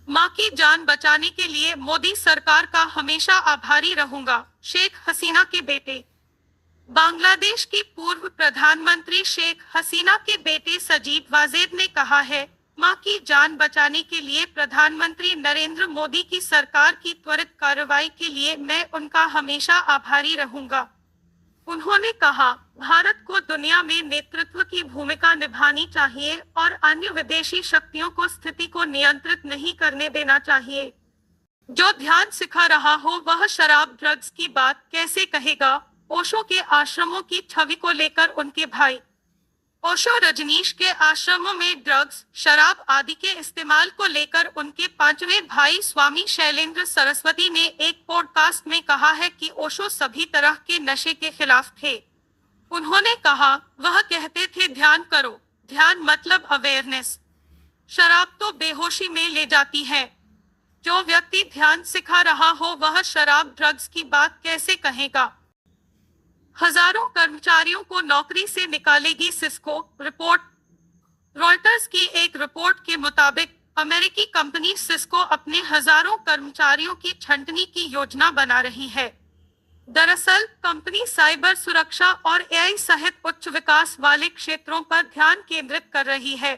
मां की जान बचाने के लिए मोदी सरकार का हमेशा आभारी रहूंगा, शेख हसीना के बेटे। बांग्लादेश की पूर्व प्रधानमंत्री शेख हसीना के बेटे सजीद वाजेद ने कहा है, मां की जान बचाने के लिए प्रधानमंत्री नरेंद्र मोदी की सरकार की त्वरित कार्रवाई के लिए मैं उनका हमेशा आभारी रहूंगा। उन्होंने कहा, भारत को दुनिया में नेतृत्व की भूमिका निभानी चाहिए और अन्य विदेशी शक्तियों को स्थिति को नियंत्रित नहीं करने देना चाहिए। जो ध्यान सिखा रहा हो वह शराब ड्रग्स की बात कैसे कहेगा। ओशो के आश्रमों की छवि को लेकर उनके भाई ओशो रजनीश के आश्रमों में ड्रग्स, शराब आदि के इस्तेमाल को लेकर उनके पांचवें भाई स्वामी शैलेंद्र सरस्वती ने एक पॉडकास्ट में कहा है कि ओशो सभी तरह के नशे के खिलाफ थे। उन्होंने कहा, वह कहते थे ध्यान करो, ध्यान मतलब अवेयरनेस। शराब तो बेहोशी में ले जाती है। जो व्यक्ति ध्यान सिखा रहा हो वह शराब ड्रग्स की बात कैसे कहेगा। हजारों कर्मचारियों को नौकरी से निकालेगी सिस्को, रिपोर्ट। रॉयटर्स की एक रिपोर्ट के मुताबिक अमेरिकी कंपनी सिस्को अपने हजारों कर्मचारियों की छंटनी की योजना बना रही है। दरअसल कंपनी साइबर सुरक्षा और एआई सहित उच्च विकास वाले क्षेत्रों पर ध्यान केंद्रित कर रही है।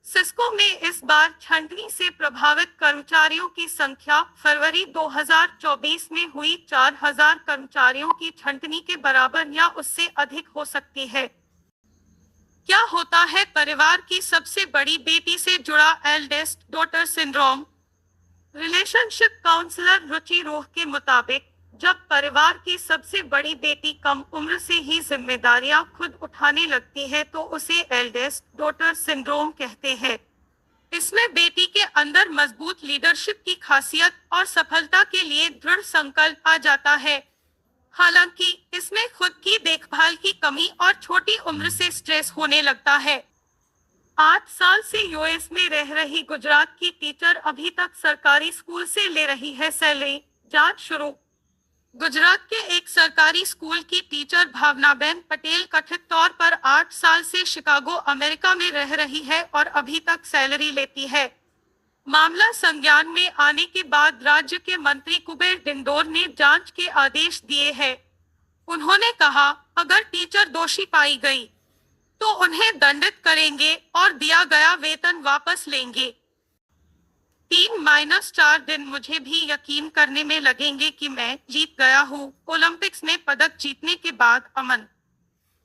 सिस्को में इस बार छंटनी से प्रभावित कर्मचारियों की संख्या फरवरी 2024 में हुई 4000 कर्मचारियों की छंटनी के बराबर या उससे अधिक हो सकती है। क्या होता है परिवार की सबसे बड़ी बेटी से जुड़ा eldest daughter syndrome. Relationship counsellor Ruchi Roh के मुताबिक जब परिवार की सबसे बड़ी बेटी कम उम्र से ही जिम्मेदारियां खुद उठाने लगती है तो उसे एल्डेस्ट डॉटर सिंड्रोम कहते हैं। इसमें बेटी के अंदर मजबूत लीडरशिप की खासियत और सफलता के लिए दृढ़ संकल्प आ जाता है। हालांकि इसमें खुद की देखभाल की कमी और छोटी उम्र से स्ट्रेस होने लगता है। 8 साल से यूएस में रह रही गुजरात की टीचर अभी तक सरकारी स्कूल से ले रही है सैलरी, जांच शुरू। गुजरात के एक सरकारी स्कूल की टीचर भावनाबेन पटेल कथित तौर पर 8 साल से शिकागो, अमेरिका में रह रही है और अभी तक सैलरी लेती है। मामला संज्ञान में आने के बाद राज्य के मंत्री कुबेर डिंडोर ने जांच के आदेश दिए हैं। उन्होंने कहा, अगर टीचर दोषी पाई गई तो उन्हें दंडित करेंगे और दिया गया वेतन वापस लेंगे। 3-4 दिन मुझे भी यकीन करने में लगेंगे कि मैं जीत गया हूँ। ओलंपिक्स में पदक जीतने के बाद अमन।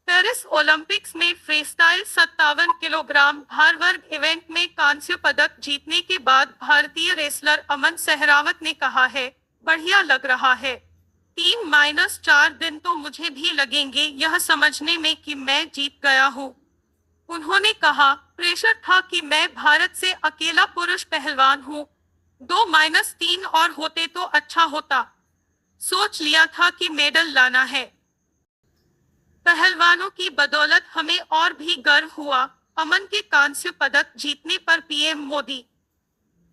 पेरिस ओलंपिक्स में फ्रीस्टाइल 57 किलोग्राम भार वर्ग इवेंट में कांस्य पदक जीतने के बाद भारतीय रेसलर अमन सहरावत ने कहा है, बढ़िया लग रहा है। 3-4 दिन तो मुझे भी लगेंगे यह समझने में कि मैं जीत गया हूँ। उन्होंने कहा, प्रेशर था कि मैं भारत से अकेला पुरुष पहलवान हूँ। 2-3 और होते तो अच्छा होता। सोच लिया था कि मेडल लाना है। पहलवानों की बदौलत हमें और भी गर्व हुआ। अमन के कांस्य पदक जीतने पर पीएम मोदी।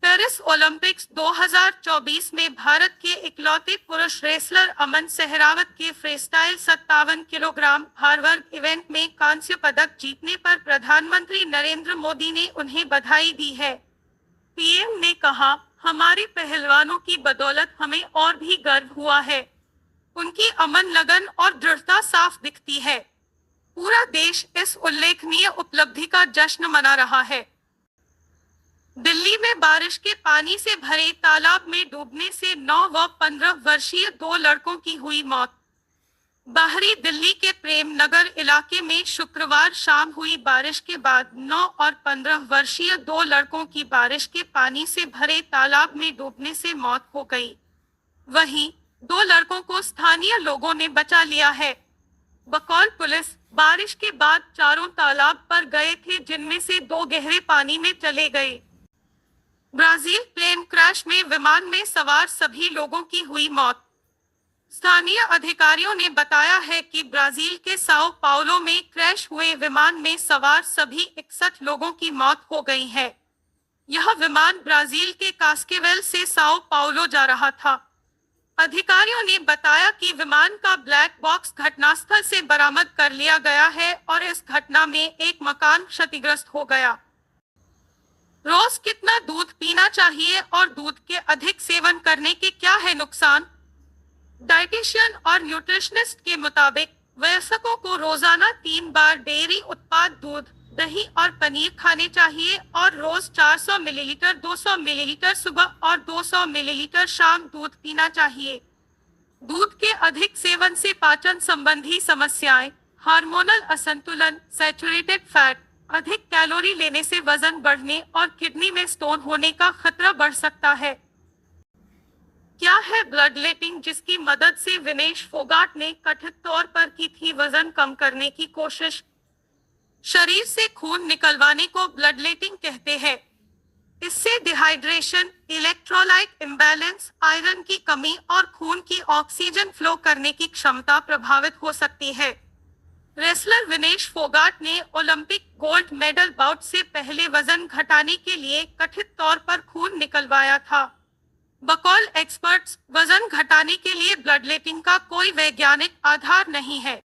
पेरिस ओलंपिक्स 2024 में भारत के इकलौते पुरुष रेसलर अमन सहरावत के फ्रीस्टाइल 57 किलोग्राम भार वर्ग इवेंट में कांस्य पदक जीतने पर प्रधानमंत्री नरेंद्र मोदी ने उन्हें बधाई दी है। पीएम ने कहा, हमारे पहलवानों की बदौलत हमें और भी गर्व हुआ है। उनकी अमन, लगन और दृढ़ता साफ दिखती है। पूरा देश इस उल्लेखनीय उपलब्धि का जश्न मना रहा है। दिल्ली में बारिश के पानी से भरे तालाब में डूबने से 9 व 15 वर्षीय 2 लड़कों की हुई मौत। बाहरी दिल्ली के प्रेम नगर इलाके में शुक्रवार शाम हुई बारिश के बाद 9 और 15 वर्षीय 2 लड़कों की बारिश के पानी से भरे तालाब में डूबने से मौत हो गई। वहीं 2 लड़कों को स्थानीय लोगों ने बचा लिया है। बकौल पुलिस, बारिश के बाद चारों तालाब पर गए थे जिनमें से 2 गहरे पानी में चले गए। ब्राजील प्लेन क्रैश में विमान में सवार सभी लोगों की हुई मौत। स्थानीय अधिकारियों ने बताया है कि ब्राजील के साओ पाउलो में क्रैश हुए विमान में सवार सभी 61 लोगों की मौत हो गई है। यह विमान ब्राजील के कास्केवेल से साओ पाउलो जा रहा था। अधिकारियों ने बताया कि विमान का ब्लैक बॉक्स घटनास्थल से बरामद कर लिया गया है और इस घटना में एक मकान क्षतिग्रस्त हो गया। रोज कितना दूध पीना चाहिए और दूध के अधिक सेवन करने के क्या है नुकसान? डाइटिशियन और न्यूट्रिशनिस्ट के मुताबिक वयस्कों को रोजाना 3 बार डेयरी उत्पाद दूध, दही और पनीर खाने चाहिए और रोज 400 मिलीलीटर 200 मिलीलीटर सुबह और 200 मिलीलीटर शाम दूध पीना चाहिए। दूध के अधिक सेवन से पाचन संबंधी समस्याएं, हार्मोनल असंतुलन, सैचुरेटेड फैट, अधिक कैलोरी लेने से वजन बढ़ने और किडनी में स्टोन होने का खतरा बढ़ सकता है। क्या है ब्लड लेटिंग, जिसकी मदद से विनेश फोगाट ने कथित तौर पर की थी वजन कम करने की कोशिश? शरीर से खून निकलवाने को ब्लड लेटिंग कहते हैं। इससे डिहाइड्रेशन, इलेक्ट्रोलाइट इम्बैलेंस, आयरन की कमी और खून की ऑक्सीजन फ्लो करने की क्षमता प्रभावित हो सकती है। रेसलर विनेश फोगाट ने ओलंपिक गोल्ड मेडल बाउट से पहले वजन घटाने के लिए कथित तौर पर खून निकलवाया था। बकौल एक्सपर्ट्स, वजन घटाने के लिए ब्लड लेटिंग का कोई वैज्ञानिक आधार नहीं है।